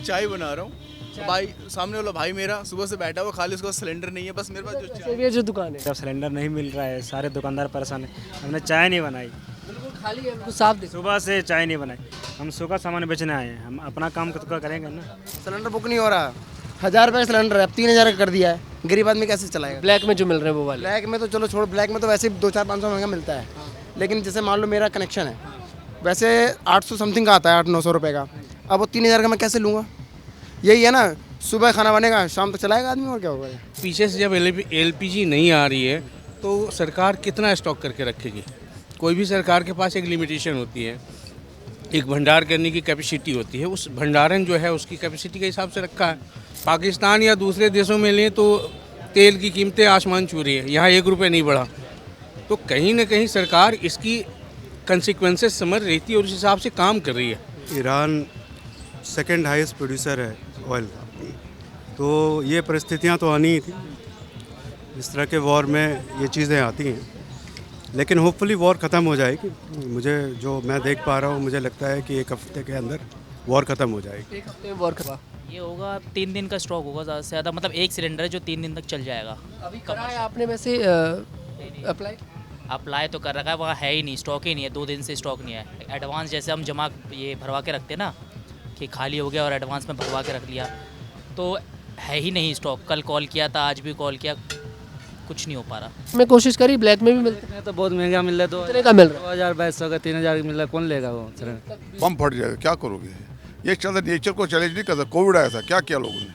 चाय बना रहा हूँ। भाई सामने वाला भाई मेरा सुबह से बैठा हुआ, खाली उसके पास सिलेंडर नहीं है, बस मेरे पास जो चाय। ये जो दुकान है जब सिलेंडर नहीं मिल रहा है सारे दुकानदार परेशान है। हमने चाय नहीं बनाई, बिल्कुल खाली है, बिल्कुल साफ देखो। सुबह से चाय नहीं बनाई। हम सूखा सामान बेचने आए हैं, हम अपना काम तो करेंगे ना। सिलेंडर बुक नहीं हो रहा। 1000 रुपये सिलेंडर है, अब 3000 का कर दिया है। गरीब आदमी कैसे चलाएगा? ब्लैक में जो मिल रहे हैं वो वाले। ब्लैक में तो चलो छोड़, ब्लैक में तो वैसे ही 200-500 महंगा मिलता है। लेकिन जैसे मान लो मेरा कनेक्शन है, वैसे 800 समथिंग का आता है, 800-900 रुपये का। अब वो 3000 का मैं कैसे लूँगा? यही है ना, सुबह खाना बनेगा, शाम तक चलाएगा आदमी, और क्या होगा? पीछे से जब एलपीजी नहीं आ रही है तो सरकार कितना स्टॉक करके रखेगी? कोई भी सरकार के पास एक लिमिटेशन होती है, एक भंडार करने की कैपेसिटी होती है। उस भंडारण जो है उसकी कैपेसिटी के हिसाब से रखा है। पाकिस्तान या दूसरे देशों में लें तो तेल की कीमतें आसमान छू रही है, यहाँ 1 रुपये नहीं बढ़ा। तो कहीं ना कहीं सरकार इसकी कंसिक्वेंसेस समझ रही थी और उस हिसाब से काम कर रही है। ईरान सेकंड हाईएस्ट प्रोड्यूसर है ऑयल का, तो ये परिस्थितियां तो आनी ही थी। इस तरह के वॉर में ये चीज़ें आती हैं, लेकिन होपफुली वॉर ख़त्म हो जाएगी। मुझे जो मैं देख पा रहा हूँ, मुझे लगता है कि 1 हफ्ते के अंदर वॉर ख़त्म हो जाएगी। 1 हफ्ते में वॉर करवा। ये होगा 3 दिन का स्टॉक होगा ज़्यादा से ज़्यादा, मतलब एक सिलेंडर है जो 3 दिन तक चल जाएगा। अभी करा है आपने वैसे अप्लाई? अप्लाई तो कर रखा है, वहाँ है ही नहीं, स्टॉक ही नहीं है, 2 दिन से स्टॉक नहीं है। एडवांस जैसे हम जमा ये भरवा के रखते हैं ना कि खाली हो गया और एडवांस में भरवा के रख लिया, तो है ही नहीं स्टॉक। कल कॉल किया था, आज भी कॉल किया, कुछ नहीं हो पा रहा। मैं कोशिश करी, ब्लैक में भी मिलते हैं। तो बहुत महंगा मिल रहा है, कितने का मिल रहा है? 2200 का 3000 का मिल रहा है, कौन लेगा वो? पंप फट जाएगा, क्या करोगे? ये चल नेचर को चैलेंज नहीं करता। कोविड आया था, क्या किया लोगों ने?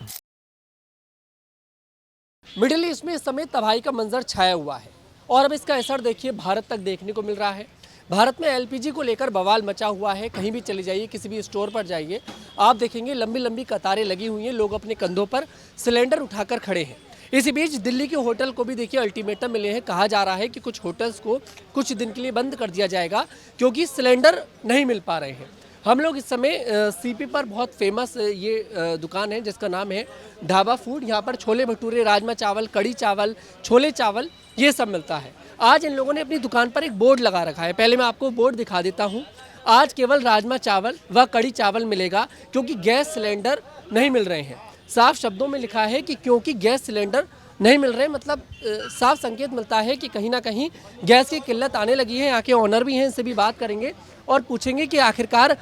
मिडिल ईस्ट में इस समय तबाही का मंजर छाया हुआ है और अब इसका असर देखिए भारत तक देखने को मिल रहा है। भारत में एलपीजी को लेकर बवाल मचा हुआ है। कहीं भी चले जाइए, किसी भी स्टोर पर जाइए, आप देखेंगे लंबी लंबी कतारें लगी हुई हैं, लोग अपने कंधों पर सिलेंडर उठाकर खड़े हैं। इसी बीच दिल्ली के होटल को भी देखिए अल्टीमेटम मिले हैं। कहा जा रहा है कि कुछ होटल्स को कुछ दिन के लिए बंद कर दिया जाएगा क्योंकि सिलेंडर नहीं मिल पा रहे हैं। हम लोग इस समय सीपी पर बहुत फेमस ये दुकान है जिसका नाम है ढाबा फूड। यहाँ पर छोले भटूरे, राजमा चावल, कड़ी चावल, छोले चावल ये सब मिलता है। आज इन लोगों ने अपनी दुकान पर एक बोर्ड लगा रखा है। पहले मैं आपको बोर्ड दिखा देता हूँ। आज केवल राजमा चावल व कड़ी चावल मिलेगा क्योंकि गैस सिलेंडर नहीं मिल रहे हैं। साफ शब्दों में लिखा है कि क्योंकि गैस सिलेंडर नहीं मिल रहे, मतलब साफ संकेत मिलता है कि कहीं ना कहीं गैस की किल्लत आने लगी है। यहाँ के ओनर भी हैं, इनसे भी बात करेंगे और पूछेंगे कि आखिरकार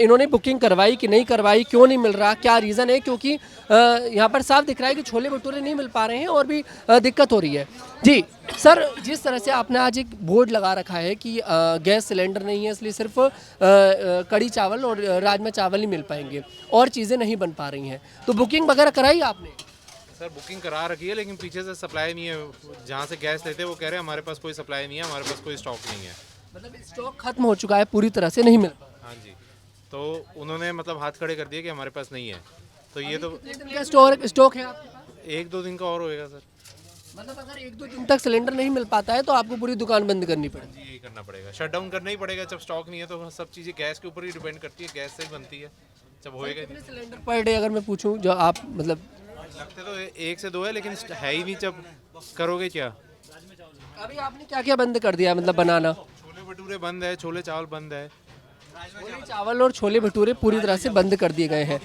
इन्होंने बुकिंग करवाई कि नहीं करवाई, क्यों नहीं मिल रहा, क्या रीज़न है। क्योंकि यहाँ पर साफ दिख रहा है कि छोले भटूरे नहीं मिल पा रहे हैं और भी दिक्कत हो रही है। जी सर, जिस तरह से आपने आज एक बोर्ड लगा रखा है कि गैस सिलेंडर नहीं है इसलिए सिर्फ कड़ी चावल और राजमा चावल ही मिल पाएंगे और चीज़ें नहीं बन पा रही हैं, तो बुकिंग वगैरह कराई आपने? सर बुकिंग करा रखी है लेकिन पीछे से सप्लाई नहीं है। जहाँ से गैस लेते हैं वो कह रहे हैं हमारे पास कोई सप्लाई नहीं है, हमारे पास कोई स्टॉक नहीं है। मतलब स्टॉक खत्म हो चुका है, पूरी तरह से नहीं मिल पा रहा। हाँ जी, तो उन्होंने मतलब हाथ खड़े कर दिए कि हमारे पास नहीं है। तो ये तो स्टॉक है आपके पास? 1-2 दिन का और होएगा सर। मतलब अगर 1-2 दिन तक सिलेंडर नहीं मिल पाता है तो आपको पूरी दुकान बंद करनी पड़ेगी? यही करना पड़ेगा, शट डाउन करना ही पड़ेगा। जब स्टॉक नहीं है तो सब चीज़ें गैस के ऊपर ही डिपेंड करती है, गैस से ही बनती है। जब होएगा कितने सिलेंडर पर डे अगर मैं पूछूं जो आप मतलब लगते तो 1 से 2 है लेकिन है ही नहीं, जब करोगे क्या? अभी आपने क्या क्या बंद कर दिया मतलब बनाना? छोले भटूरे बंद है, छोले चावल बंद है। छोले चावल और छोले भटूरे पूरी तरह से बंद कर दिए गए हैं।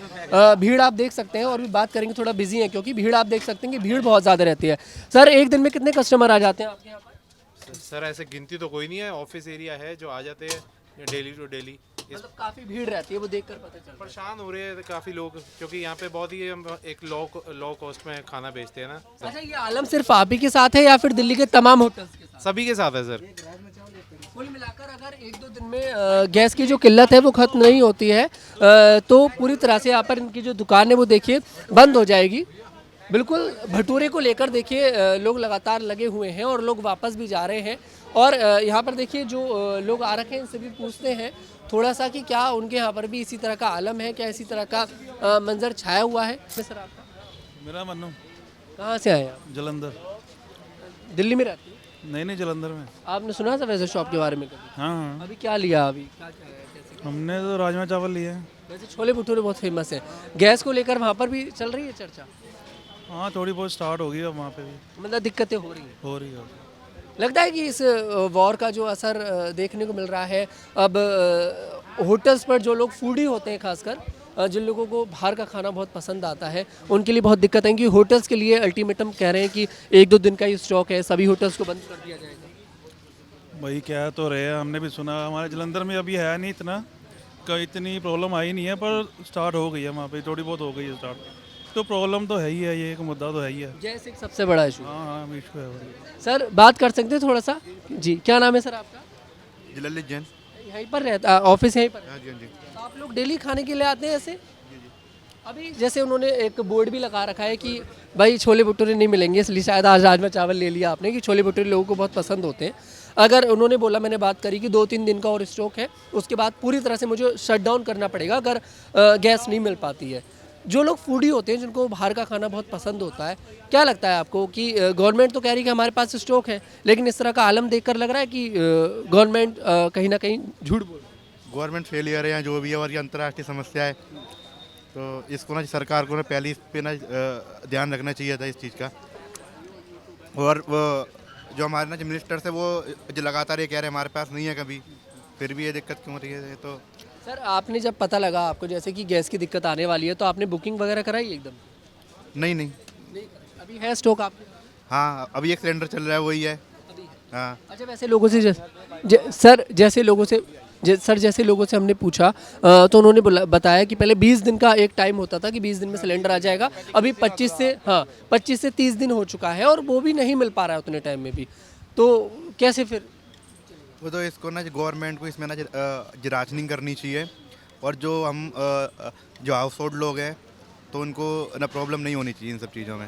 भीड़ आप देख सकते हैं और भी बात करेंगे, थोड़ा बिजी है क्योंकि भीड़ आप देख सकते हैं कि भीड़ बहुत ज़्यादा रहती है। सर एक दिन में कितने कस्टमर आ जाते हैं आपके यहाँ पर? सर ऐसे गिनती तो कोई नहीं है, ऑफिस एरिया है जो आ जाते हैं डेली टू डेली। मतलब काफ़ी भीड़ रहती है, वो देखकर पता चलता है। परेशान हो रहे हैं काफ़ी लोग क्योंकि यहाँ पे बहुत ही एक लो कॉस्ट में खाना बेचते हैं ना। अच्छा, ये आलम सिर्फ आप ही के साथ है या फिर दिल्ली के तमाम होटल्स के साथ? सभी के साथ है सर। कुल मिलाकर अगर 1-2 दिन में गैस की जो किल्लत है वो खत्म नहीं होती है तो पूरी तरह से यहाँ पर इनकी जो दुकान है वो देखिए बंद हो जाएगी। बिल्कुल भटूरे को लेकर देखिए लोग लगातार लगे हुए हैं और लोग वापस भी जा रहे हैं। और यहाँ पर देखिए जो लोग आ रखे हैं इनसे भी पूछते हैं थोड़ा सा कि क्या उनके यहाँ पर भी इसी तरह का आलम है, क्या इसी तरह का मंजर छाया हुआ है। सर आपका? मेरा मन्नू। कहाँ से आए आप? जलंधर। दिल्ली में रहती है? नहीं जलंधर में। आपने सुना था वैसे शॉप के बारे में कभी? हाँ। अभी क्या लिया? अभी क्या क्या है, कैसे? हमने तो राजमा चावल लिए हैं। वैसे छोले भटूरे बहुत फेमस है, गैस को लेकर वहाँ पर भी चल रही है चर्चा? हाँ थोड़ी बहुत स्टार्ट होगी अब वहाँ पे भी। मतलब दिक्कतें हो रही हैं? हो रही है। लगता है कि इस वॉर का जो असर देखने को मिल रहा है अब होटल्स पर जो लोग फूडी होते हैं खासकर जिन लोगों को बाहर का खाना बहुत पसंद आता है उनके लिए बहुत दिक्कत आएंगी। होटल्स के लिए अल्टीमेटम कह रहे हैं कि 1-2 दिन का ही स्टॉक है, सभी होटल्स को बंद कर दिया जाएगा। भाई क्या तो रहे हैं, हमने भी सुना। हमारे जलंधर में अभी है नहीं इतना, इतनी प्रॉब्लम आई नहीं है, पर स्टार्ट हो गई है वहाँ पे, थोड़ी बहुत हो गई है स्टार्ट। तो प्रॉब्लम तो है ही है, ये एक मुद्दा तो है ही है। गैस एक सबसे बड़ा इशू। हाँ इशू है भाई। सर बात कर सकते हैं थोड़ा सा जी, क्या नाम है सर आपका? जलालुद्दीन जैन। यहीं पर रहता ऑफिस यहीं पर? हाँ जी, हाँ जी। तो आप लोग डेली खाने के लिए आते हैं ऐसे? अभी जैसे उन्होंने एक बोर्ड भी लगा रखा है कि भाई छोले भटूरे नहीं मिलेंगे, इसलिए शायद आज राजमा चावल ले लिया आपने कि छोले भटूरे लोगों को बहुत पसंद होते हैं। अगर उन्होंने बोला, मैंने बात करी कि 2-3 दिन का और स्टॉक है, उसके बाद पूरी तरह से मुझे शट डाउन करना पड़ेगा अगर गैस नहीं मिल पाती है। जो लोग फूडी होते हैं, जिनको बाहर का खाना बहुत पसंद होता है, क्या लगता है आपको कि गवर्नमेंट तो कह रही है कि हमारे पास स्टॉक है, लेकिन इस तरह का आलम देखकर लग रहा है कि गवर्नमेंट कहीं ना कहीं झूठ बोल रही है? गवर्नमेंट फेलियर है या जो भी है, और ये अंतर्राष्ट्रीय समस्या है, तो इसको ना सरकार को ना पहले इस पे ना ध्यान रखना चाहिए था इस चीज़ का। और वो जो हमारे ना जो मिनिस्टर्स है वो जो लगातार ये कह रहे हैं हमारे पास नहीं है कभी, फिर भी ये दिक्कत क्यों हो रही है? तो सर आपने जब पता लगा आपको जैसे कि गैस की दिक्कत आने वाली है, तो आपने बुकिंग वगैरह कराई एकदम? नहीं, अभी है स्टॉक आपके? हाँ अभी एक सिलेंडर चल रहा है, वही है। हाँ। अच्छा, वैसे लोगों से जैसे लोगों से हमने पूछा तो उन्होंने बताया कि पहले 20 दिन का एक टाइम होता था कि 20 दिन में सिलेंडर आ जाएगा। अभी 25 से 30 दिन हो चुका है और वो भी नहीं मिल पा रहा है उतने टाइम में भी, तो कैसे फिर? वो तो इसको ना गवर्नमेंट को इसमें ना राशनिंग करनी चाहिए, और जो हम जो हाउस होल्ड लोग हैं तो उनको ना प्रॉब्लम नहीं होनी चाहिए इन सब चीज़ों में।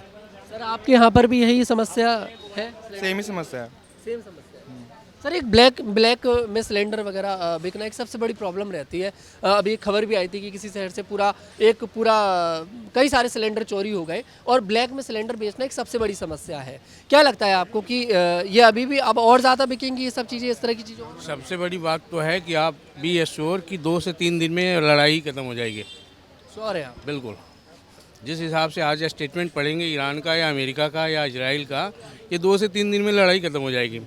सर आपके यहाँ पर भी यही समस्या है? सेम ही समस्या है। सेम समस्या है। सर एक ब्लैक में सिलेंडर वगैरह बिकना एक सबसे बड़ी प्रॉब्लम रहती है। अभी एक खबर भी आई थी कि किसी शहर से पूरा कई सारे सिलेंडर चोरी हो गए, और ब्लैक में सिलेंडर बेचना एक सबसे बड़ी समस्या है। क्या लगता है आपको कि ये अभी भी अब और ज़्यादा बिकेंगी ये सब चीज़ें, इस तरह की चीज़ें? सबसे बड़ी बात तो है कि आप बी एश्योर कि 2 से 3 दिन में लड़ाई खत्म हो जाएगी। श्योर है आप? बिल्कुल। जिस हिसाब से आज स्टेटमेंट पढ़ेंगे ईरान का या अमेरिका का या इजराइल का, ये 2 से 3 दिन में लड़ाई खत्म हो जाएगी।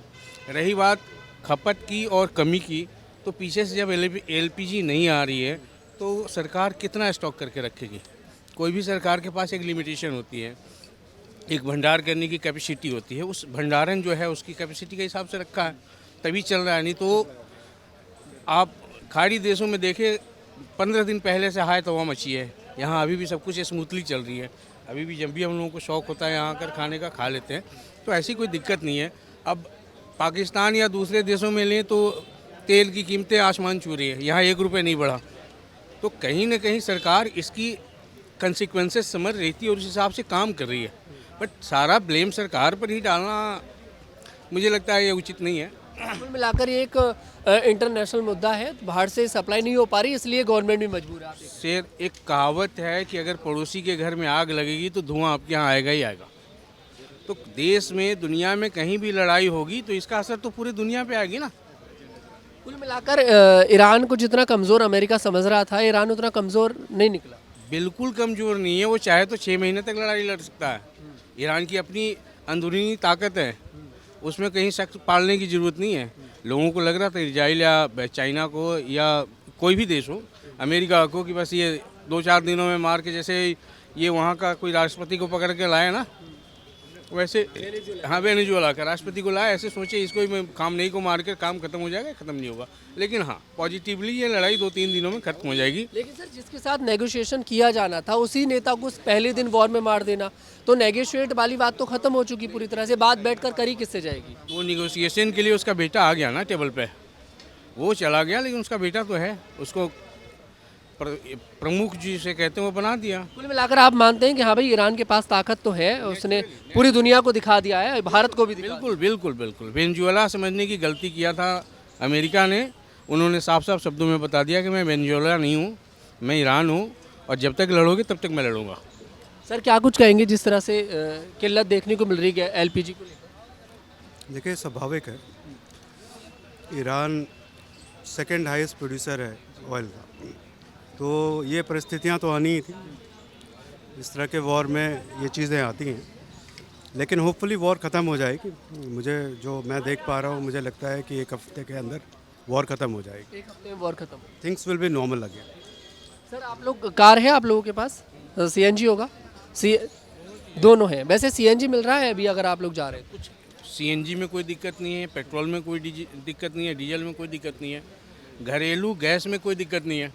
रही बात खपत की और कमी की, तो पीछे से जब एलपीजी नहीं आ रही है तो सरकार कितना स्टॉक करके रखेगी? कोई भी सरकार के पास एक लिमिटेशन होती है, एक भंडार करने की कैपेसिटी होती है। उस भंडारण जो है उसकी कैपेसिटी के हिसाब से रखा है, तभी चल रहा है। नहीं तो आप खाड़ी देशों में देखें, 15 दिन पहले से हाय तवा मची है। यहाँ अभी भी सब कुछ स्मूथली चल रही है। अभी भी जब भी हम लोगों को शौक़ होता है यहाँ आकर खाने का, खा लेते हैं, तो ऐसी कोई दिक्कत नहीं है। अब पाकिस्तान या दूसरे देशों में लें तो तेल की कीमतें आसमान छू रही है, यहाँ 1 रुपये नहीं बढ़ा। तो कहीं ना कहीं सरकार इसकी कंसिक्वेंसेस समझ रही थी और उस हिसाब से काम कर रही है, बट सारा ब्लेम सरकार पर ही डालना मुझे लगता है ये उचित नहीं है। कुल मिलाकर ये एक इंटरनेशनल मुद्दा है, बाहर से सप्लाई नहीं हो पा रही, इसलिए गवर्नमेंट भी मजबूर है। शेर एक कहावत है कि अगर पड़ोसी के घर में आग लगेगी तो धुआं आपके यहाँ आएगा ही आएगा। तो देश में, दुनिया में कहीं भी लड़ाई होगी तो इसका असर तो पूरी दुनिया पे आएगी ना। कुल मिलाकर ईरान को जितना कमज़ोर अमेरिका समझ रहा था, ईरान उतना कमज़ोर नहीं निकला। बिल्कुल कमज़ोर नहीं है, वो चाहे तो 6 महीने तक लड़ाई लड़ सकता है। ईरान की अपनी अंदरूनी ताकत है, उसमें कहीं शक पालने की ज़रूरत नहीं है। लोगों को लग रहा था इजराइल या चाइना को या कोई भी देश हो, अमेरिका को, कि बस ये 2-4 दिनों में मार के, जैसे ये वहाँ का कोई राष्ट्रपति को पकड़ के लाए ना, वैसे हाँ वेनेजुएला का राष्ट्रपति को लाया, ऐसे सोचे इसको काम नहीं को मार कर काम खत्म हो जाएगा। खत्म नहीं होगा, लेकिन हाँ पॉजिटिवली ये लड़ाई 2-3 दिनों में खत्म हो जाएगी। लेकिन सर जिसके साथ नेगोशिएशन किया जाना था उसी नेता को पहले दिन वॉर में मार देना, तो नेगोशिएट वाली बात तो खत्म हो चुकी पूरी तरह से। बात बैठकर करी किससे जाएगी? वो निगोशिएशन के लिए उसका बेटा आ गया ना टेबल पे, वो चला गया, लेकिन उसका बेटा तो है, उसको प्रमुख जी से कहते हैं वो बना दिया। कुल मिलाकर आप मानते हैं कि हाँ भाई ईरान के पास ताकत तो है, उसने पूरी दुनिया को दिखा दिया है, भारत को भी दिखा बिल्कुल बिल्कुल बिल्कुल। वेनेजुएला समझने की गलती किया था अमेरिका ने। उन्होंने साफ साफ शब्दों में बता दिया कि मैं वेनेजुएला नहीं हूँ, मैं ईरान हूँ, और जब तक लड़ोगे तब तक मैं लड़ूंगा। सर क्या कुछ कहेंगे जिस तरह से किल्लत देखने को मिल रही है एलपीजी को लेकर? देखिए स्वाभाविक है, ईरान सेकंड हाईएस्ट प्रोड्यूसर है ऑयल का, तो ये परिस्थितियां तो आनी ही थी। इस तरह के वॉर में ये चीज़ें आती हैं, लेकिन होपफुली वॉर ख़त्म हो जाएगी। मुझे जो मैं देख पा रहा हूँ, मुझे लगता है कि 1 हफ्ते के अंदर वॉर ख़त्म हो जाएगी। 1 हफ्ते में वॉर खत्म, things will be normal again. Sir आप लोग कार है आप लोगों के पास? सीएनजी होगा? सी दोनों हैं। वैसे सीएनजी मिल रहा है अभी अगर आप लोग जा रहे हैं? कुछ सीएनजी में कोई दिक्कत नहीं है, पेट्रोल में कोई दिक्कत नहीं है, डीजल में कोई दिक्कत नहीं है, घरेलू गैस में कोई दिक्कत नहीं है।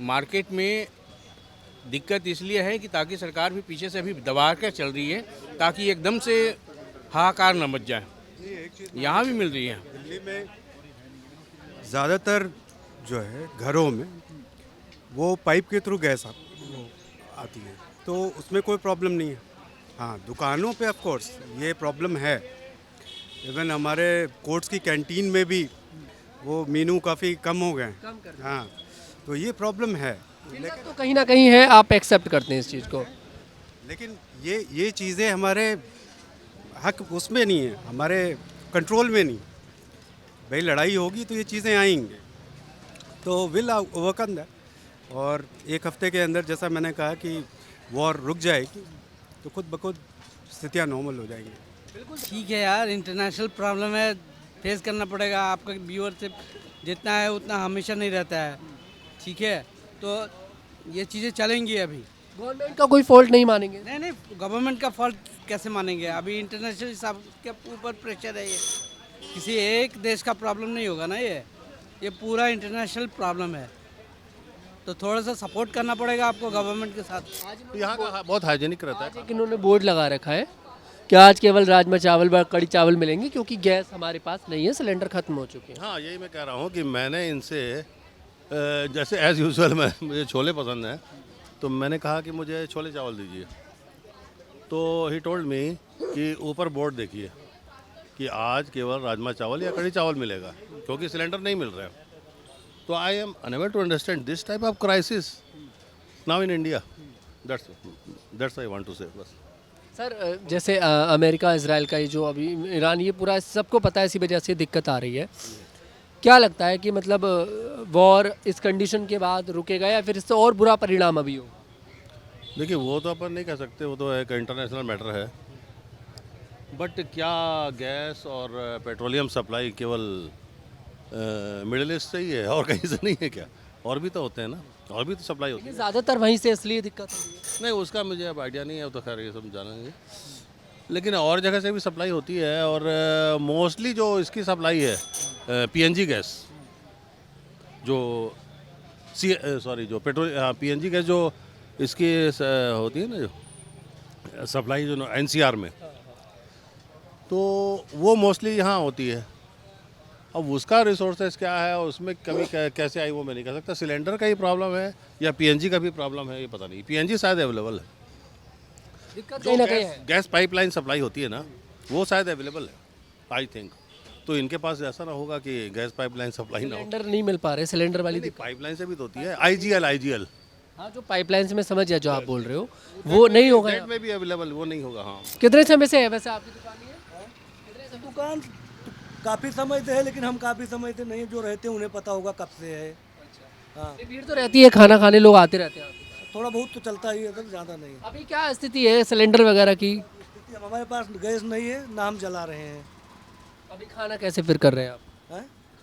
मार्केट में दिक्कत इसलिए है कि ताकि सरकार भी पीछे से अभी दबा कर चल रही है ताकि एकदम से हाहाकार न मच जाए। यहाँ भी मिल रही है। दिल्ली में ज़्यादातर जो है घरों में वो पाइप के थ्रू गैस आती है, तो उसमें कोई प्रॉब्लम नहीं है। हाँ, दुकानों पे ऑफ कोर्स ये प्रॉब्लम है। इवन हमारे कोर्ट्स की कैंटीन में भी वो मेनू काफ़ी कम हो गए हैं। हाँ, तो ये प्रॉब्लम है। लेकिन तो कहीं ना कहीं है, आप एक्सेप्ट करते हैं इस चीज़ को। लेकिन ये चीज़ें हमारे हक उसमें नहीं है, हमारे कंट्रोल में नहीं। भाई लड़ाई होगी तो ये चीज़ें आएंगी, तो विल ओवरकम दैट। और एक हफ्ते के अंदर जैसा मैंने कहा कि वॉर रुक जाएगी तो खुद ब खुद स्थितियाँ नॉर्मल हो जाएंगी। बिल्कुल ठीक है यार, इंटरनेशनल प्रॉब्लम है, फेस करना पड़ेगा। आपका व्यूअरशिप जितना है उतना हमेशा नहीं रहता है, ठीक है, तो ये चीज़ें चलेंगी। अभी गवर्नमेंट का कोई फॉल्ट नहीं मानेंगे? नहीं, गवर्नमेंट का फॉल्ट कैसे मानेंगे? अभी इंटरनेशनल हिसाब के ऊपर प्रेशर है। ये किसी एक देश का प्रॉब्लम नहीं होगा ना, ये पूरा इंटरनेशनल प्रॉब्लम है, तो थोड़ा सा सपोर्ट करना पड़ेगा आपको गवर्नमेंट के साथ। यहाँ का बहुत हाइजीनिक रहता है। एक इन्होंने बोर्ड लगा रखा है कि आज केवल राजमा चावल व कड़ी चावल मिलेंगे क्योंकि गैस हमारे पास नहीं है, सिलेंडर खत्म हो चुके हैं। हाँ, यही मैं कह रहा हूँ कि मैंने इनसे जैसे एज़ यूजुअल मुझे छोले पसंद हैं, तो मैंने कहा कि मुझे छोले चावल दीजिए, तो ही टोल्ड मी कि ऊपर बोर्ड देखिए कि आज केवल राजमा चावल या कड़ी चावल मिलेगा क्योंकि सिलेंडर नहीं मिल रहा है। तो I am unable to understand this type of crisis now in India. That's I want to say बस। सर जैसे अमेरिका इजराइल का ये जो अभी ईरान, ये पूरा सबको पता है, इसी वजह से दिक्कत आ रही है। क्या लगता है कि मतलब वॉर इस कंडीशन के बाद रुकेगा या फिर इससे और बुरा परिणाम अभी हो? देखिए, वो तो अपन नहीं कह सकते, वो तो एक इंटरनेशनल मैटर है। बट क्या गैस और पेट्रोलियम सप्लाई केवल मिडिल ईस्ट से ही है और कहीं से नहीं है क्या? और भी तो होते हैं ना, और भी तो सप्लाई होती है। ज़्यादातर वहीं से इसलिए दिक्कत हो रही है। नहीं, उसका मुझे अब आइडिया नहीं है, तो खैर ये सब जानेंगे। लेकिन और जगह से भी सप्लाई होती है और मोस्टली जो इसकी सप्लाई है पीएनजी गैस, जो जो पेट्रोल पीएनजी गैस जो इसकी होती है ना, जो सप्लाई जो एनसीआर में, तो वो मोस्टली यहाँ होती है। अब उसका रिसोर्सेज क्या है, उसमें कमी कैसे आई वो मैं नहीं कह सकता। सिलेंडर का ही प्रॉब्लम है या पीएनजी का भी प्रॉब्लम है, ये पता नहीं। पीएनजी शायद अवेलेबल है, दिक्कत कहीं ना कहीं है। गैस पाइपलाइन सप्लाई होती है ना, वो शायद अवेलेबल है आई थिंक। तो इनके पास ऐसा ना होगा कि गैस पाइपलाइन सप्लाई ना हो। सिलेंडर नहीं मिल पा रहे, सिलेंडर वाली दिक्कत। पाइपलाइन से भी तो होती है, आईजीएल। हाँ, जो पाइपलाइन से मैं समझ गया जो आप बोल रहे हो, वो नहीं होगा। नेट में भी अवेलेबल वो नहीं होगा। हाँ, कितने समय से है वैसे आपकी दुकान? ये दुकान काफ़ी समय से है, लेकिन हम काफ़ी समय से नहीं, जो रहते हैं उन्हें पता होगा कब से है। हाँ, भीड़ तो रहती है, खाना खाने लोग आते रहते हैं। थोड़ा बहुत तो चलता ही है, तो ज़्यादा नहीं। अभी क्या स्थिति है सिलेंडर वगैरह की? हमारे पास गैस नहीं है ना, हम जला रहे हैं। अभी खाना कैसे फिर कर रहे हैं आप?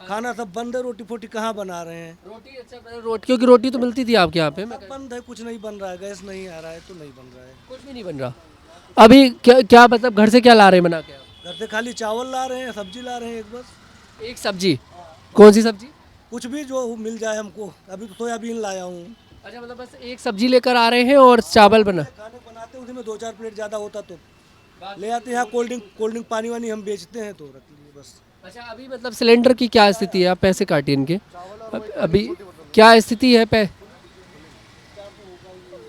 खाना सब बंद है, रोटी फोटी कहाँ बना रहे हैं? रोटी अच्छा, रोटी क्योंकि रोटी तो मिलती थी आपके यहाँ पे। सब बंद है, कुछ नहीं बन रहा है, गैस नहीं आ रहा है तो नहीं बन रहा है। कुछ भी नहीं बन रहा अभी। क्या मतलब घर से क्या ला रहे हैं बना के? घर से खाली चावल ला रहे हैं, सब्जी ला रहे हैं, एक बस। एक सब्जी? कौन सी सब्जी? कुछ भी जो मिल जाए हमको। अभी तो सोयाबीन लाया हूँ। अच्छा, मतलब बस एक सब्जी लेकर आ रहे हैं और चावल खाने बनाते हैं, उसी में 2-4 प्लेट ज़्यादा होता तो ले आते हैं। कोल्ड ड्रिंक पानी वानी हम बेचते हैं तो रख लिए बस। अच्छा, अभी मतलब सिलेंडर की क्या स्थिति है? आप पैसे काटिए इनके। अभी क्या स्थिति है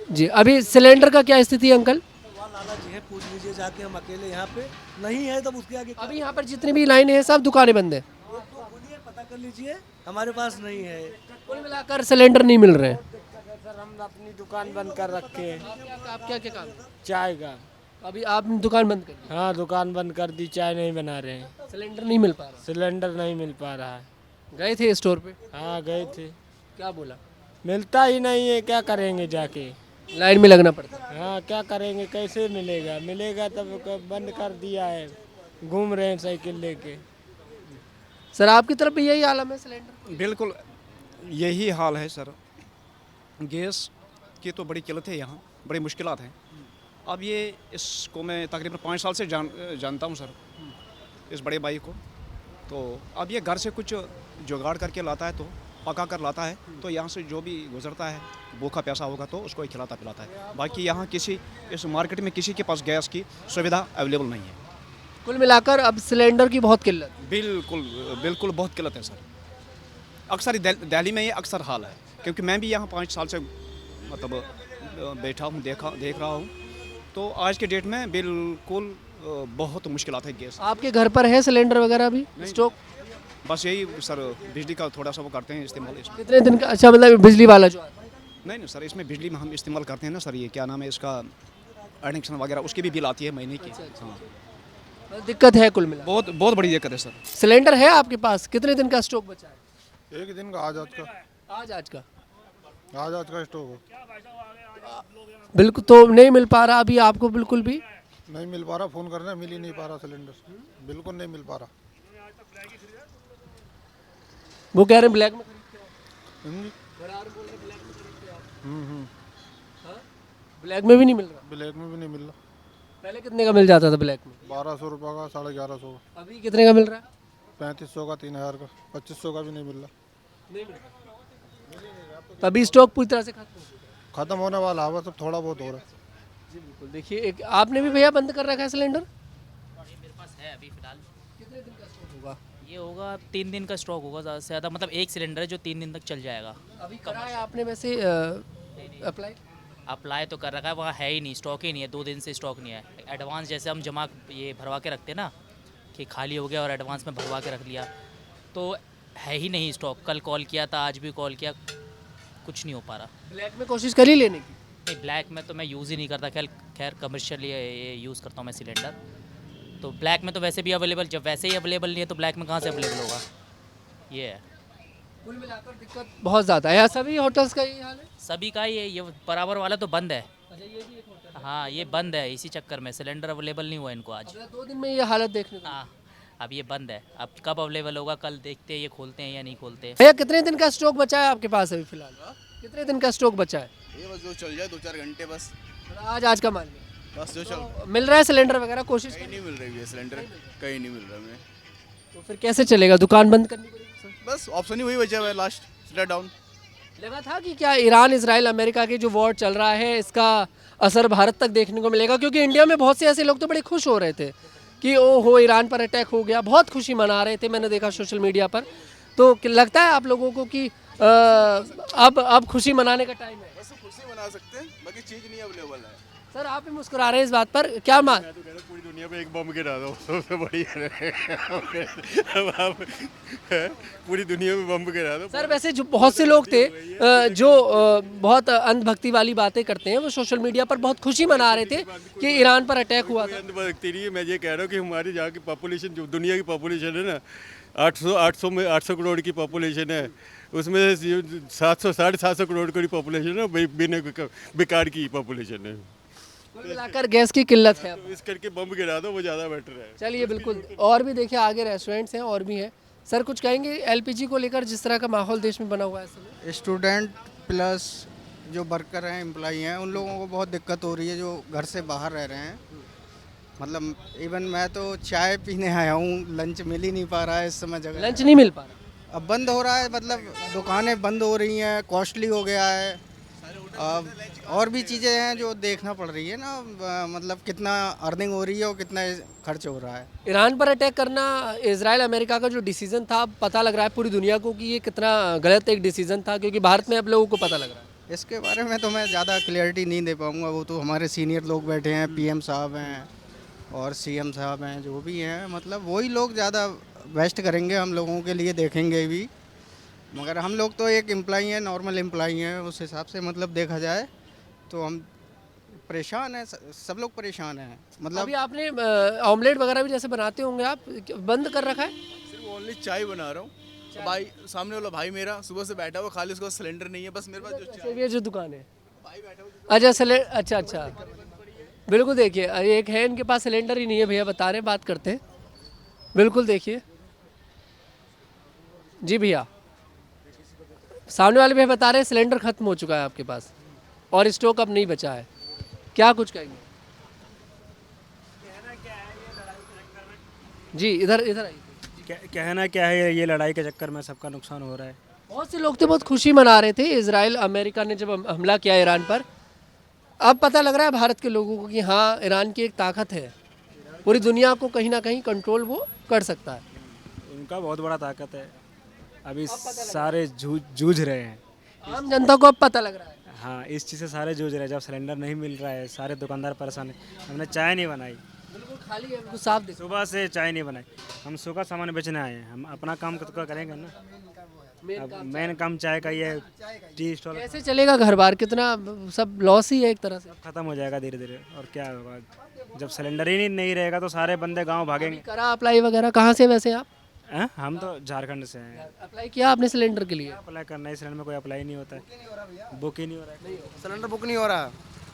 जी, अभी सिलेंडर का क्या स्थिति है अंकल? लाला जी है, पूछ लीजिए जाके। हम अकेले यहाँ पे नहीं है, तब उसके आगे अभी यहाँ पर जितनी भी लाइन है सब दुकानें बंद है। बोलिए, पता कर लीजिए, हमारे पास नहीं है। कुल मिलाकर सिलेंडर नहीं मिल रहे हैं। सर हम अपनी दुकान बंद कर रखे हैं। आप क्या काम? चाय का। अभी आपने दुकान बंद कर दी? हाँ, दुकान बंद कर दी, चाय नहीं बना रहे हैं। सिलेंडर नहीं मिल पा रहा? सिलेंडर नहीं मिल पा रहा है। गए थे स्टोर पे? हाँ, गए थे। क्या बोला? मिलता ही नहीं है, क्या करेंगे, जाके लाइन में लगना पड़ता है। हाँ, क्या करेंगे, कैसे मिलेगा? मिलेगा तब बंद कर दिया है, घूम रहे हैं साइकिल लेके। सर आपकी तरफ भी यही हाल है सिलेंडर? बिल्कुल यही हाल है सर। गैस की तो बड़ी किल्लत है यहाँ, बड़ी मुश्किलात हैं। अब ये इसको मैं तकरीबन 5 साल से जानता हूँ सर, इस बड़े भाई को। तो अब ये घर से कुछ जुगाड़ करके लाता है, तो पका कर लाता है, तो यहाँ से जो भी गुजरता है भूखा प्यासा होगा तो उसको ही खिलाता पिलाता है। बाकी यहाँ किसी इस मार्केट में किसी के पास गैस की सुविधा अवेलेबल नहीं है। कुल मिलाकर अब सिलेंडर की बहुत किल्लत। बिल्कुल बिल्कुल बहुत किल्लत है सर। अक्सर दिल्ली में ये अक्सर हाल है, क्योंकि मैं भी यहाँ 5 साल से मतलब बैठा हूँ, देख रहा हूँ। तो आज के डेट में बिल्कुल बहुत मुश्किलात है गैस। आपके घर पर है सिलेंडर वगैरह भी स्टॉक? बस यही सर, बिजली का थोड़ा सा वो करते हैं इस्तेमाल। इसमें कितने दिन का? अच्छा, मतलब बिजली वाला जो आता है? नहीं सर, इसमें बिजली में हम इस्तेमाल करते हैं ना सर, ये क्या नाम है इसका, कनेक्शन वगैरह, उसकी भी बिल आती है महीने की। हाँ, दिक्कत है कुल मिला। बहुत बड़ी दिक्कत है सर। सिलेंडर है आपके पास? कितने दिन का स्टॉक बचा है? एक दिन का आज का स्टॉक हो। बिल्कुल तो नहीं मिल पा रहा अभी आपको? बिल्कुल भी नहीं मिल पा रहा, फ़ोन करना मिल ही नहीं पा रहा सिलेंडर, बिल्कुल नहीं मिल पा रहा। वो कह रहे हैं ब्लैक में ब्लैक में भी नहीं मिल रहा। ब्लैक में भी नहीं मिल रहा। पहले कितने का मिल जाता था ब्लैक में? 1200 रुपये का, 1150 का। अभी कितने का मिल रहा है? 3500 का, 3000 का, 2500 का भी नहीं मिल रहा। तभी स्टॉक पूरी तरह से खत्म होने वाला है, सब थोड़ा बहुत हो रहा है। जी बिल्कुल। देखिए, एक आपने भी भैया बंद कर रखा है सिलेंडर? मेरे पास है अभी फिलहाल। कितने दिन का स्टॉक होगा? ये होगा 3 दिन का स्टॉक होगा ज़्यादा से ज़्यादा, मतलब एक सिलेंडर है जो 3 दिन तक चल जाएगा। अभी करा है आपने वैसे अप्लाई तो कर रखा है, वहाँ है ही नहीं, स्टॉक ही नहीं है, 2 दिन से स्टॉक नहीं है। एडवांस जैसे हम जमा ये भरवा के रखते हैं ना, कि खाली हो गया और एडवांस में भरवा के रख लिया, तो है ही नहीं स्टॉक। कल कॉल किया था, आज भी कॉल किया, कुछ नहीं हो पा रहा। ब्लैक में कोशिश करी लेने की? नहीं, ब्लैक में तो मैं यूज़ ही नहीं करता। खैर कमर्शियल ये यूज़ करता हूँ मैं सिलेंडर। तो ब्लैक में तो वैसे भी अवेलेबल, जब वैसे ही अवेलेबल नहीं है तो ब्लैक में कहाँ से अवेलेबल होगा, ये है। कुल मिलाकर दिक्कत बहुत ज़्यादा है। सभी होटल्स का यही हाल है? सभी का ही है। ये बराबर वाला तो बंद है। अच्छा, ये भी एक होटल? हाँ, ये बंद है, इसी चक्कर में सिलेंडर अवेलेबल नहीं हुआ इनको आज। 2 दिन में ये हालत देखने को। हाँ, अब ये बंद है। अब कब अवेलेबल होगा, कल देखते हैं ये खोलते हैं या नहीं खोलते। भैया कितने दिन का स्टॉक बचा है आपके पास अभी फिलहाल? कितने दिन का स्टॉक बचा है? ये बस जो चल जाए 2-4 घंटे बस। आज का मान लो बस जो चल। मिल रहा है सिलेंडर वगैरह? कोशिश कहीं नहीं मिल रही है सिलेंडर, कहीं नहीं मिल रहा है। तो फिर कैसे चलेगा? दुकान बंद करनी पड़ेगी? बस ऑप्शन ही वही बचा हुआ है लास्ट, शट डाउन। लगा था कि क्या ईरान इजराइल अमेरिका के जो वॉर चल रहा है इसका असर भारत तक देखने को मिलेगा? क्योंकि इंडिया में बहुत से ऐसे लोग तो बड़े खुश हो रहे थे कि ओ हो ईरान पर अटैक हो गया, बहुत खुशी मना रहे थे, मैंने देखा सोशल मीडिया पर। तो लगता है आप लोगों को कि अब खुशी मनाने का टाइम है? बस खुशी मना सकते हैं, बाकी चीज़ नहीं अवेलेबल है। सर आप भी मुस्कुरा रहे हैं इस बात पर, क्या मान? पूरी दुनिया में एक बम गिरा दो, सबसे बढ़िया अब आप पूरी दुनिया में बम गिरा दो। सर वैसे जो बहुत से लोग थे जो बहुत अंधभक्ति वाली बातें करते हैं, वो सोशल मीडिया पर बहुत खुशी मना रहे थे कि ईरान पर अटैक हुआ था। अंधभक्ति नहीं है, मैं ये कह रहा हूँ कि हमारी जहाँ की पॉपुलेशन, जो दुनिया की पॉपुलेशन है ना, 800 करोड़ की पॉपुलेशन है, उसमें 700-750 करोड़ की पॉपुलेशन है, बेकार की पॉपुलेशन है। कुल मिलाकर गैस की किल्लत है। तो इस करके बम गिरा दो, वो ज़्यादा बेटर है। चलिए बिल्कुल। और भी देखिए आगे रेस्टोरेंट्स हैं और भी हैं। सर कुछ कहेंगे एलपीजी को लेकर, जिस तरह का माहौल देश में बना हुआ है? स्टूडेंट प्लस जो वर्कर हैं, एम्प्लॉई हैं, उन लोगों को बहुत दिक्कत हो रही है जो घर से बाहर रह रहे हैं। मतलब इवन मैं तो चाय पीने आया हूँ, लंच मिल ही नहीं पा रहा है इस समय जगह। लंच नहीं मिल पा रहा? अब बंद हो रहा है, मतलब दुकानें बंद हो रही हैं, कॉस्टली हो गया है। और भी चीज़ें हैं जो देखना पड़ रही है ना, मतलब कितना अर्निंग हो रही है और कितना खर्च हो रहा है। ईरान पर अटैक करना इजराइल अमेरिका का जो डिसीजन था, पता लग रहा है पूरी दुनिया को कि ये कितना गलत एक डिसीजन था, क्योंकि भारत में अब लोगों को पता लग रहा है। इसके बारे में तो मैं ज़्यादा क्लियरिटी नहीं दे पाऊँगा, वो तो हमारे सीनियर लोग बैठे हैं, पीएम साहब हैं और सीएम साहब हैं, जो भी हैं, मतलब वही लोग ज़्यादा बेस्ट करेंगे, हम लोगों के लिए देखेंगे भी। मगर हम लोग तो एक एम्प्लॉई हैं, नॉर्मल एम्प्लॉई हैं, उस हिसाब से मतलब देखा जाए तो हम परेशान हैं, सब लोग परेशान हैं। मतलब अभी आपने ऑमलेट वगैरह भी जैसे बनाते होंगे आप, बंद कर रखा है? सिर्फ ओनली चाय बना रहा हूँ। भाई सामने वाला भाई मेरा सुबह से बैठा हुआ, खाली उसका सिलेंडर नहीं है, बस मेरे पास जो ये जो दुकान है। अच्छा सिलेंडर, अच्छा बिल्कुल। देखिए एक है इनके पास सिलेंडर ही नहीं है, भैया बता रहे हैं, बात करते हैं। बिल्कुल देखिए जी भैया, सामने वाले भैया बता रहे हैं सिलेंडर खत्म हो चुका है आपके पास और स्टॉक अब नहीं बचा है, क्या कुछ कहेंगे? जी इधर इधर आइए। कहना क्या है, ये लड़ाई के चक्कर में सबका नुकसान हो रहा है। बहुत से लोग तो बहुत खुशी मना रहे थे इजराइल अमेरिका ने जब हमला किया ईरान पर। अब पता लग रहा है भारत के लोगों को कि हाँ ईरान की एक ताकत है, पूरी दुनिया को कहीं ना कहीं कंट्रोल वो कर सकता है। उनका बहुत बड़ा ताकत है। अभी सारे जूझ रहे हैं, आम जनता को अब पता लग रहा है। हाँ इस चीज़ से सारे जूझ रहे हैं। जब सिलेंडर नहीं मिल रहा है सारे दुकानदार परेशान है। हमने चाय नहीं बनाई, बिल्कुल खाली है, बिल्कुल साफ देखो। सुबह से चाय नहीं बनाई। हम सूखा सामान बेचने आए हैं, हम अपना काम खुद का करेंगे ना। अब मेन काम चाय का ही है। टी स्टॉल कैसे चलेगा घर बार, कितना सब लॉस ही है एक तरह से। खत्म हो जाएगा धीरे धीरे। और क्या होगा, जब सिलेंडर ही नहीं रहेगा तो सारे बंदे गांव भागेंगे। करा अप्लाई वगैरह? कहाँ से वैसे आप? हम तो झारखंड से हैं। अप्लाई किया आपने सिलेंडर के लिए? अप्लाई करना है, सिलेंडर में कोई अप्लाई नहीं होता है, बुक ही नहीं हो रहा है। सिलेंडर बुक नहीं हो रहा।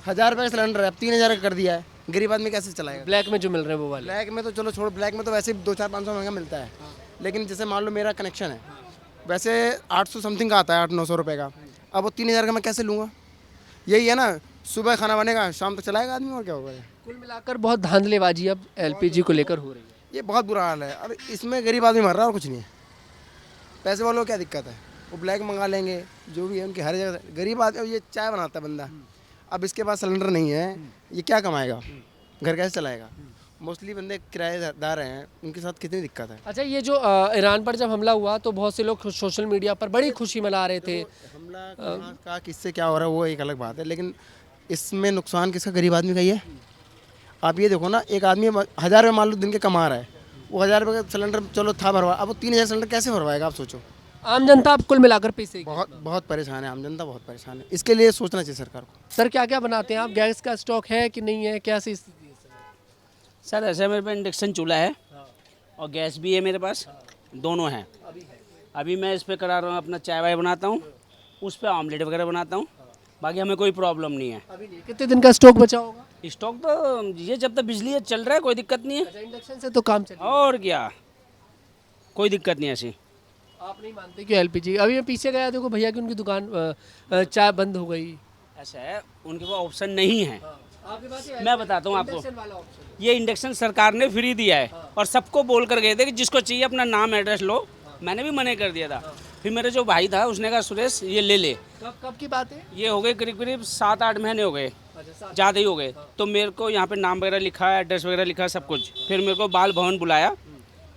1000 रुपये का सिलेंडर है, अब 3000 का कर दिया है। गरीब आदमी कैसे चलाएगा? ब्लैक में जो मिल रहे हैं वो वाले? ब्लैक में तो चलो छोड़, ब्लैक में तो वैसे ही 200-500 महंगा मिलता है। लेकिन जैसे मान लो मेरा कनेक्शन है, वैसे 800 समथिंग का आता है, 800-900 रुपये का। अब वो 3000 का मैं कैसे लूँगा? यही है ना, सुबह खाना बनेगा शाम तक चलाएगा आदमी, और क्या होगा? कुल मिलाकर बहुत धांधलेबाजी अब एलपीजी को लेकर हो रही है। ये बहुत बुरा हाल है। अब इसमें गरीब आदमी मर रहा है और कुछ नहीं है। पैसे वालों को क्या दिक्कत है, वो ब्लैक मंगा लेंगे, जो भी है उनकी हर जगह। गरीब आदमी, ये चाय बनाता है बंदा, अब इसके पास सिलेंडर नहीं है, ये क्या कमाएगा, घर कैसे चलाएगा? मोस्टली बंदे किराएदार हैं, उनके साथ कितनी दिक्कत है। अच्छा, ये जो ईरान पर जब हमला हुआ तो बहुत से लोग सोशल मीडिया पर बड़ी खुशी मना रहे थे। हमला का किससे क्या हो रहा है वो एक अलग बात है, लेकिन इसमें नुकसान किसका? गरीब आदमी का ही है। आप ये देखो ना, एक आदमी 1000 रुपये मान लो दिन के कमा रहा है, वो 1000 रुपये का सिलेंडर चलो था भरवा, अब वो 3000 सिलेंडर कैसे भरवाएगा? आप सोचो। आम जनता अब कुल मिलाकर पैसे बहुत परेशान है, आम जनता बहुत परेशान है। इसके लिए सोचना चाहिए सरकार को। सर क्या क्या बनाते हैं आप? गैस का स्टॉक है कि नहीं है, क्या सी स्थिति है सर? ऐसा मेरे पास इंडक्शन चूल्हा है और गैस भी है मेरे पास, दोनों हैं। अभी मैं इस पर करा रहा हूँ, अपना चाय वाय बनाता हूँ, उस पर ऑमलेट वगैरह बनाता हूँ, बाकी हमें कोई प्रॉब्लम नहीं है। कितने दिन का स्टॉक बचा होगा? स्टॉक तो ये जब तक बिजली चल रहा है कोई दिक्कत नहीं है। इंडक्शन से तो काम चलेगा। और क्या, कोई दिक्कत नहीं ऐसी। आप नहीं मानते कि एलपीजी? अभी मैं पीछे गया, देखो भैया की उनकी दुकान चाय बंद हो गई। ऐसा है, उनके पास ऑप्शन नहीं है। आपके पास मैं बताता हूँ आपको, ये इंडक्शन सरकार ने फ्री दिया है और सबको बोल कर गए थे कि जिसको चाहिए अपना नाम एड्रेस लो। मैंने भी मना कर दिया था, फिर मेरे जो भाई था उसने कहा सुरेश ये ले ले। कब की बात है? ये हो गए करीब करीब 7-8 महीने हो गए, ज़्यादा ही हो गए। तो मेरे को यहाँ पे नाम वगैरह लिखा है, एड्रेस वगैरह लिखा है, सब कुछ। फिर मेरे को बाल भवन बुलाया,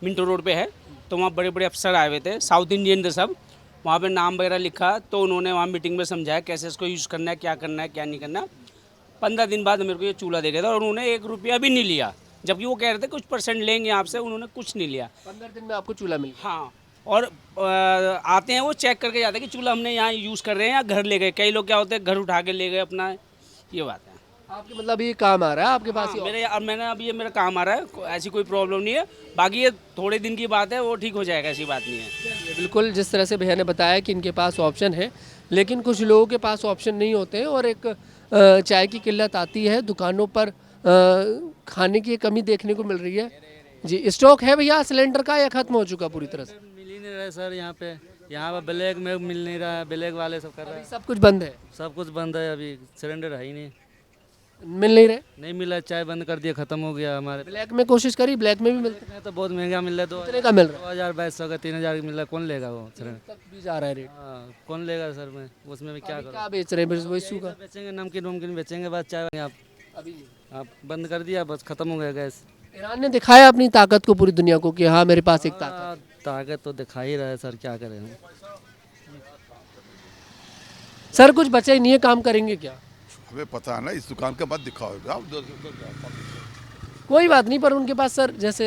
मिंटो रोड पे है, तो वहाँ बड़े बड़े अफसर आए हुए थे, साउथ इंडियन थे सब। वहाँ पे नाम वगैरह लिखा, तो उन्होंने वहाँ मीटिंग में समझाया कैसे इसको यूज़ करना है, क्या करना है, क्या नहीं करना। 15 दिन बाद मेरे को ये चूल्हा दे गया था और उन्होंने 1 रुपया भी नहीं लिया, जबकि वो कह रहे थे कुछ % लेंगे आपसे, उन्होंने कुछ नहीं लिया। 15 दिन में आपको चूल्हा मिल गया? हाँ, और आते हैं वो चेक करके जाते हैं कि चूल्हा हमने यहाँ यूज़ कर रहे हैं या घर ले गए। कई लोग क्या होते हैं घर उठा के ले गए अपना, ये बात है। आपके मतलब ये काम आ रहा है आपके पास? हाँ, मैंने अभी ये मेरा काम आ रहा है, ऐसी कोई प्रॉब्लम नहीं है। बाकी ये थोड़े दिन की बात है, वो ठीक हो जाएगा, ऐसी बात नहीं है। बिल्कुल, जिस तरह से भैया ने बताया कि इनके पास ऑप्शन है, लेकिन कुछ लोगों के पास ऑप्शन नहीं होते हैं और एक चाय की किल्लत आती है, दुकानों पर खाने की कमी देखने को मिल रही है। जी, स्टॉक है भैया सिलेंडर का या खत्म हो चुका पूरी तरह से? मिल ही नहीं रहा है सर, यहाँ पे ब्लैक में मिल नहीं रहा है, ब्लैक वाले सब कर रहे हैं। सब कुछ बंद है? सब कुछ बंद है, अभी सिलेंडर है ही नहीं, मिल नहीं रहे? नहीं मिला, चाय बंद कर दिया, खत्म हो गया हमारे। ब्लैक में कोशिश करी, ब्लैक में भी मिलते हैं तो बहुत महंगा मिल रहा है। कितने का मिल रहा है? 2200 का, 3000 का मिल रहा है, कौन लेगा वो सिलेंडर? तक भी जा रहा है रेट। हाँ, कौन लेगा सर? मैं उसमें भी क्या क्या बेच रहे हैं? वही सूखा बेचेंगे, नमकीन बेचेंगे, बस चाय आप अभी आप बंद कर दिया, बस खत्म हो गया गैस। ईरान ने दिखाया अपनी ताकत को पूरी दुनिया को कि हाँ मेरे पास एक ताकत तो दिखा ही रहा है सर, क्या करें हम। सर कुछ बचा ही नहीं है, काम करेंगे क्या? हमें पता है ना, इस दुकान का मत दिखाओ। कोई बात नहीं, पर उनके पास सर जैसे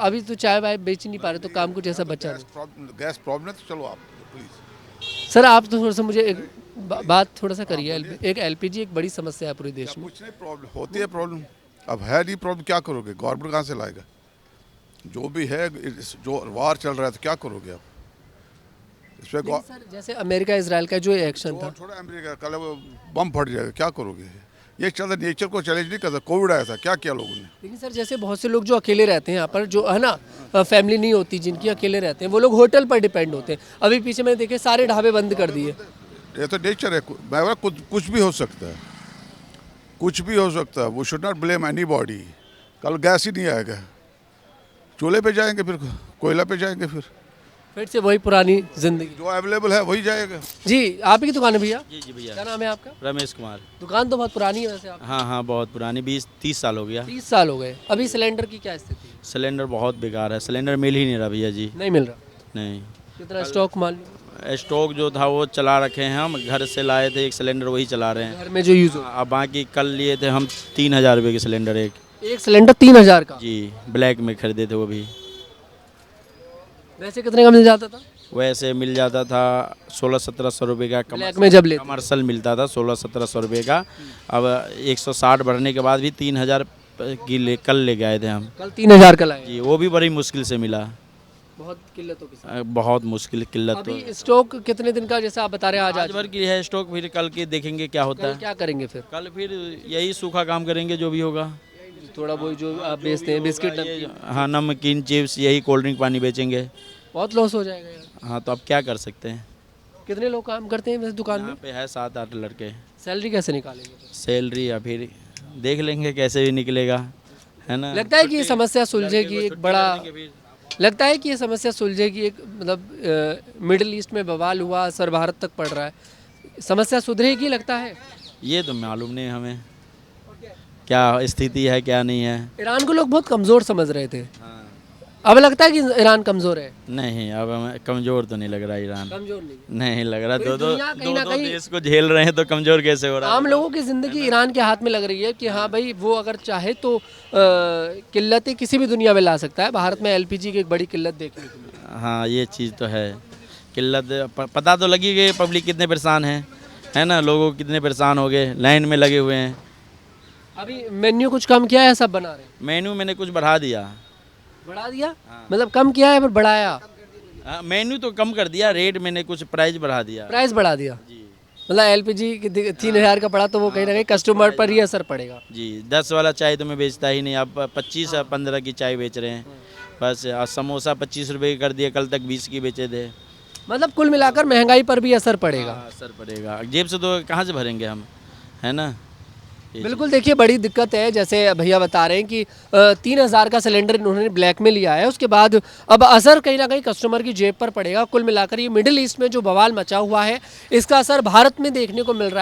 अभी तो चाय वाय बेच नहीं पा रहे, तो काम कुछ ऐसा बचा नहीं। गैस प्रॉब्लम है तो चलो आप प्लीज। सर आप तो थोड़ा सा मुझे एक बात थोड़ा सा करिए। एक एलपीजी एक बड़ी समस्या है पूरे देश में। कुछ नहीं, प्रॉब्लम होती है, प्रॉब्लम अब है नहीं, प्रॉब्लम क्या करोगे? गवर्नमेंट कहाँ से लाएगा? जो भी है, जो वार चल रहा है तो क्या करोगे आप इसमें? सर जैसे अमेरिका इजराइल का जो एक्शन था, छोड़ा अमेरिका, कल बम फट जाएगा, क्या करोगे? ये चलता, नेचर को चैलेंज नहीं करता। कोविड आया था, क्या किया लोगों ने? लेकिन सर जैसे बहुत से लोग जो अकेले रहते हैं यहाँ पर, जो है ना फैमिली नहीं होती, जिनकी अकेले रहते हैं, वो लोग होटल पर डिपेंड होते हैं। अभी पीछे मैंने देखे सारे ढाबे बंद कर दिए। ये तो नेचर है, मैं बोला कुछ भी हो सकता है, कुछ भी हो सकता है। वो should not blame any body. कल गैस ही नहीं आएगा, चूल्हे पे जाएंगे, फिर कोयला पे जाएंगे, फिर से वही पुरानी जिंदगी जो अवेलेबल है वही जाएगा। जी आप ही की दुकान है भैया? जी भैया। क्या नाम है आपका? रमेश कुमार। दुकान तो बहुत पुरानी है वैसे आप? हाँ, बहुत पुरानी, 20-30 साल हो गया। 30 साल हो गए। अभी सिलेंडर की क्या स्थिति है? सिलेंडर बहुत बेकार है, सिलेंडर मिल ही नहीं रहा भैया जी। नहीं मिल रहा? नहीं। कितना स्टॉक मान? स्टॉक जो था वो चला रखे हैं, हम घर से लाए थे एक सिलेंडर, वही चला रहे हैं घर में जो यूज़ हो। अब बाकी कल लिए थे हम 3000 रुपये के सिलेंडर। एक सिलेंडर 3000 का? जी, ब्लैक में खरीदे थे वो भी। वैसे कितने का मिल जाता था? वैसे मिल जाता था 1600-1700 रुपये का। ब्लैक में जब लेते कमर्शियल मिलता था 1600-1700 रुपये का। अब 160 भरने के बाद भी 3000 की कल ले गए थे हम। कल 3000 का लाए? जी, वो भी बड़ी मुश्किल से मिला। बहुत किल्लतों के साथ। बहुत मुश्किल किल्लत। अभी स्टॉक कितने दिन का, जैसे आप बता रहे हैं आज भर की है स्टॉक, फिर कल के देखेंगे क्या होता है। क्या करेंगे फिर? कल फिर यही सूखा काम करेंगे जो भी होगा। थोड़ा बहुत जो आप बेचते हैं, बिस्किट, हाँ, नमकीन, चिप्स, यही कोल्ड ड्रिंक, पानी बेचेंगे। बहुत लॉस हो जाएगा यार। हाँ, तो अब क्या कर सकते हैं। कितने लोग काम करते हैं वैसे दुकान में? यहाँ पे है 7-8 लड़के। सैलरी कैसे निकालेंगे? सैलरी या फिर देख लेंगे कैसे भी निकलेगा, है ना। लगता है कि ये समस्या सुलझेगी? एक बड़ा लगता है कि ये समस्या सुलझेगी? एक मतलब मिडिल ईस्ट में बवाल हुआ, असर भारत तक पड़ रहा है, समस्या सुधरेगी लगता है? ये तो मालूम नहीं हमें क्या स्थिति है क्या नहीं है। ईरान को लोग बहुत कमज़ोर समझ रहे थे, अब लगता है कि ईरान कमज़ोर है? नहीं, अब हमें कमज़ोर तो नहीं लग रहा ईरान। कमज़ोर नहीं लग रहा। दो कहीं देश को झेल रहे हैं तो कमज़ोर कैसे हो रहा है। आम लोगों की ज़िंदगी ईरान के हाथ में लग रही है कि हाँ भाई, वो अगर चाहे तो किल्लतें किसी भी दुनिया में ला सकता है। भारत में एलपीजी की एक बड़ी किल्लत देखने को मिली। हाँ, ये चीज़ तो है, किल्लत पता तो लगी गई। पब्लिक कितने परेशान है ना, लोगों कितने परेशान हो गए, लाइन में लगे हुए हैं। अभी मेन्यू कुछ कम किया है, सब बना रहे हैं? मेन्यू मैंने कुछ बढ़ा दिया। बढ़ा दिया? मतलब कम किया है पर बढ़ाया? मेन्यू तो कम कर दिया, रेट मैंने कुछ प्राइस बढ़ा दिया। प्राइस बढ़ा दिया जी। मतलब एलपीजी 3000 का पड़ा तो वो कहीं ना कहीं कस्टमर पर ही असर पड़ेगा जी। 10 वाला चाय तो मैं बेचता ही नहीं, अब 25-15 की चाय बेच रहे हैं बस। समोसा 25 रुपये की कर दिए, कल तक 20 की बेचे थे। मतलब कुल मिलाकर महंगाई पर भी असर पड़ेगा। असर पड़ेगा, जेब से तो कहाँ से भरेंगे हम, है ना। बिल्कुल, देखिए बड़ी दिक्कत है। जैसे भैया बता रहे हैं कि 3000 का सिलेंडर इन्होंने ब्लैक में लिया है, उसके बाद अब असर कहीं ना कहीं कस्टमर की जेब पर पड़ेगा। कुल मिलाकर ये मिडिल ईस्ट में जो बवाल मचा हुआ है, इसका असर भारत में देखने को मिल रहा है।